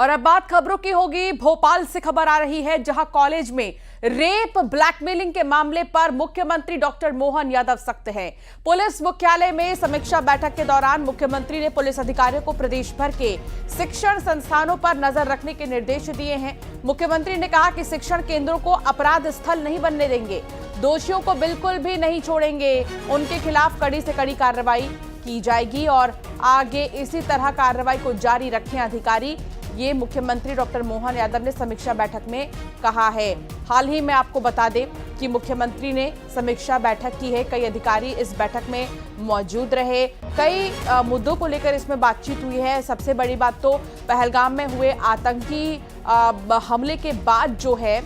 और अब बात खबरों की होगी। भोपाल से खबर आ रही है, जहां कॉलेज में रेप ब्लैकमेलिंग के मामले पर मुख्यमंत्री डॉक्टर मोहन यादव सख्त हैं। पुलिस मुख्यालय में समीक्षा बैठक के दौरान मुख्यमंत्री ने पुलिस अधिकारियों को प्रदेश भर के शिक्षण संस्थानों पर नजर रखने के निर्देश दिए हैं। मुख्यमंत्री ने कहा कि शिक्षण केंद्रों को अपराध स्थल नहीं बनने देंगे, दोषियों को बिल्कुल भी नहीं छोड़ेंगे, उनके खिलाफ कड़ी से कड़ी कार्रवाई की जाएगी और आगे इसी तरह कार्रवाई को जारी रखें अधिकारी। ये मुख्यमंत्री डॉक्टर मोहन यादव ने समीक्षा बैठक में कहा है। हाल ही में आपको बता दें कि मुख्यमंत्री ने समीक्षा बैठक की है, कई अधिकारी इस बैठक में मौजूद रहे, कई मुद्दों को लेकर इसमें बातचीत हुई है। सबसे बड़ी बात तो पहलगाम में हुए आतंकी हमले के बाद जो है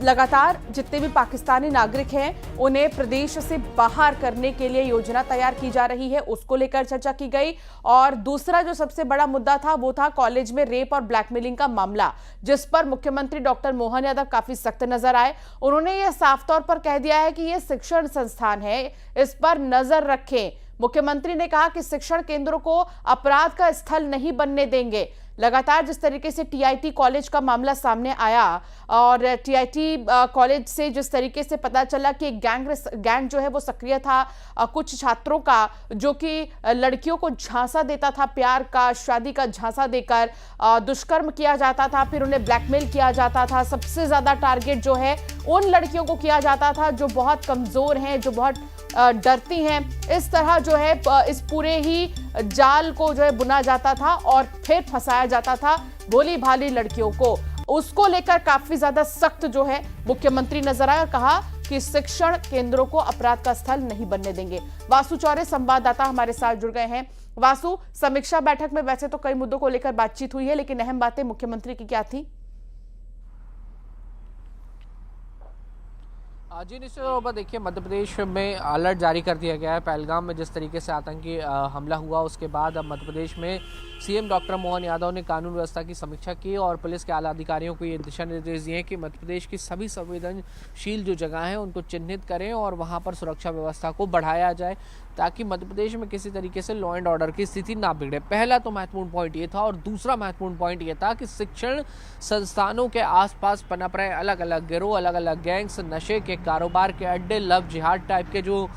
लगातार जितने भी पाकिस्तानी नागरिक हैं उन्हें प्रदेश से बाहर करने के लिए योजना तैयार की जा रही है, उसको लेकर चर्चा की गई। और दूसरा जो सबसे बड़ा मुद्दा था वो था कॉलेज में रेप और ब्लैकमेलिंग का मामला, जिस पर मुख्यमंत्री डॉक्टर मोहन यादव काफी सख्त नजर आए। उन्होंने ये साफ तौर पर कह दिया है कि ये शिक्षण संस्थान है, इस पर नजर रखें। मुख्यमंत्री ने कहा कि शिक्षण केंद्रों को अपराध का स्थल नहीं बनने देंगे। लगातार जिस तरीके से टीआईटी कॉलेज का मामला सामने आया और टीआईटी कॉलेज से जिस तरीके से पता चला कि गैंग जो है वो सक्रिय था, कुछ छात्रों का जो कि लड़कियों को झांसा देता था, प्यार का, शादी का झांसा देकर दुष्कर्म किया जाता था, फिर उन्हें ब्लैकमेल किया जाता था। सबसे ज्यादा टारगेट जो है उन लड़कियों को किया जाता था जो बहुत कमजोर हैं, जो बहुत डरती हैं। इस तरह जो है इस पूरे ही जाल को जो है बुना जाता था और फिर फंसाया जाता था भोली भाली लड़कियों को। उसको लेकर काफी ज्यादा सख्त जो है मुख्यमंत्री नजर आए और कहा कि शिक्षण केंद्रों को अपराध का स्थल नहीं बनने देंगे। वासु चौरे संवाददाता हमारे साथ जुड़ गए हैं। वासु, समीक्षा बैठक में वैसे तो कई मुद्दों को लेकर बातचीत हुई है, लेकिन अहम बातें मुख्यमंत्री की क्या थी? जी निश्चित तौर पर देखिए, मध्य प्रदेश में अलर्ट जारी कर दिया गया है। पहलगाम में जिस तरीके से आतंकी हमला हुआ उसके बाद अब मध्य प्रदेश में सीएम डॉक्टर मोहन यादव ने कानून व्यवस्था की समीक्षा की और पुलिस के आला अधिकारियों को ये दिशा निर्देश दिए कि मध्य प्रदेश की सभी संवेदनशील जो जगह हैं उनको चिन्हित करें और वहाँ पर सुरक्षा व्यवस्था को बढ़ाया जाए ताकि मध्य प्रदेश में किसी तरीके से लॉ एंड ऑर्डर की स्थिति ना बिगड़े। पहला तो महत्वपूर्ण पॉइंट ये था और दूसरा महत्वपूर्ण पॉइंट ये था कि शिक्षण संस्थानों के आसपास पनप रहे अलग अलग गिरोह, अलग अलग गैंग्स, नशे के कारोबार के अड्डे, लव जिहाद टाइप के जो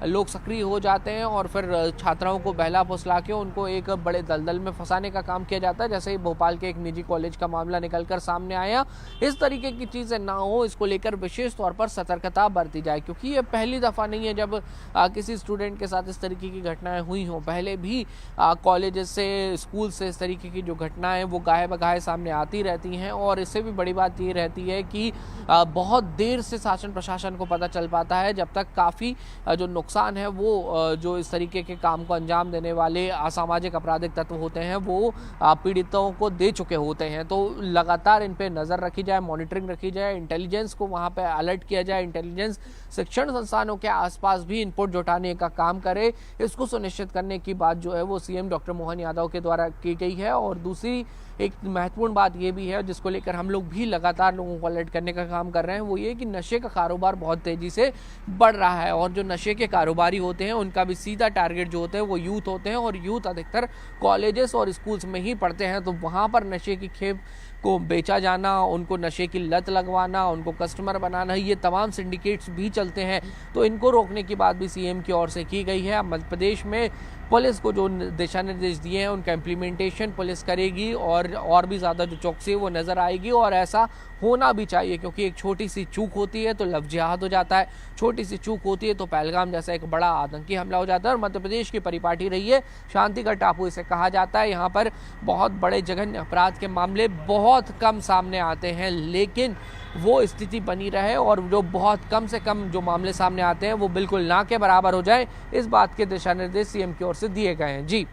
लोग सक्रिय हो जाते हैं और फिर छात्राओं को बहला फुसला के उनको एक बड़े दलदल में फंसाने का काम किया जाता है। जैसे ही भोपाल के एक निजी कॉलेज का मामला निकलकर सामने आया, इस तरीके की चीज़ें ना हो, इसको लेकर विशेष तौर पर सतर्कता बरती जाए, क्योंकि ये पहली दफ़ा नहीं है जब किसी स्टूडेंट के साथ इस तरीके की घटनाएं हुई हों। पहले भी कॉलेज से, स्कूल से इस तरीके की जो घटनाएं वो गाहे बगाहे सामने आती रहती हैं। और इससे भी बड़ी बात ये रहती है कि बहुत देर से शासन प्रशासन को पता चल पाता है, जब तक काफ़ी जो नुकसान है वो जो इस तरीके के काम को अंजाम देने वाले असामाजिक आपराधिक तत्व होते हैं वो पीड़ितों को दे चुके होते हैं। तो लगातार इन पे नज़र रखी जाए, मॉनिटरिंग रखी जाए, इंटेलिजेंस को वहाँ पे अलर्ट किया जाए, इंटेलिजेंस शिक्षण संस्थानों के आसपास भी इनपुट जुटाने का काम करे, इसको सुनिश्चित करने की बात जो है वो सीएम डॉक्टर मोहन यादव के द्वारा की गई है। और दूसरी एक महत्वपूर्ण बात ये भी है जिसको लेकर हम लोग भी लगातार लोगों को अलर्ट करने का काम कर रहे हैं, वो ये कि नशे का कारोबार बहुत तेज़ी से बढ़ रहा है और जो नशे के कारोबारी होते हैं उनका भी सीधा टारगेट जो होते हैं वो यूथ होते हैं और यूथ अधिकतर कॉलेजेस और स्कूल्स में ही पढ़ते हैं। तो वहाँ पर नशे की खेप को बेचा जाना, उनको नशे की लत लगवाना, उनको कस्टमर बनाना, ये तमाम सिंडिकेट्स भी चलते हैं। तो इनको रोकने की बात भी सीएम की ओर से की गई है। मध्य प्रदेश में पुलिस को जो दिशा निर्देश दिए हैं उनका इम्प्लीमेंटेशन पुलिस करेगी और भी ज़्यादा जो चौकसी वो नज़र आएगी। और ऐसा होना भी चाहिए, क्योंकि एक छोटी सी चूक होती है तो लव जिहाद हो जाता है, छोटी सी चूक होती है तो पहलगाम जैसा एक बड़ा आतंकी हमला हो जाता है। और मध्य प्रदेश की परिपाटी रही है, शांति का टापू इसे कहा जाता है। यहाँ पर बहुत बड़े जघन्य अपराध के मामले बहुत कम सामने आते हैं, लेकिन वो स्थिति बनी रहे और जो बहुत कम से कम जो मामले सामने आते हैं वो बिल्कुल ना के बराबर हो जाए, इस बात के दिशा निर्देश सीएम की ओर से दिए गए हैं। जी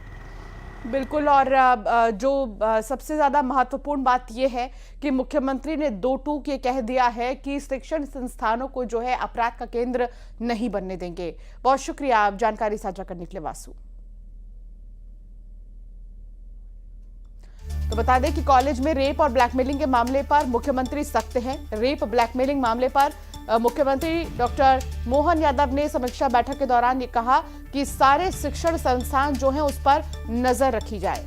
बिल्कुल। और जो सबसे ज़्यादा महत्वपूर्ण बात यह है कि मुख्यमंत्री ने दो टूक ये कह दिया है कि शिक्षण संस्थानों को जो है अपराध का केंद्र नहीं बनने देंगे। बहुत शुक्रिया आप जानकारी साझा करने के लिए वासु। तो बता दें कि कॉलेज में रेप और ब्लैकमेलिंग के मामले पर मुख्यमंत्री सख्त हैं। रेप ब्लैकमेलिंग मामले पर मुख्यमंत्री डॉक्टर मोहन यादव ने समीक्षा बैठक के दौरान ये कहा कि सारे शिक्षण संस्थान जो हैं उस पर नजर रखी जाए।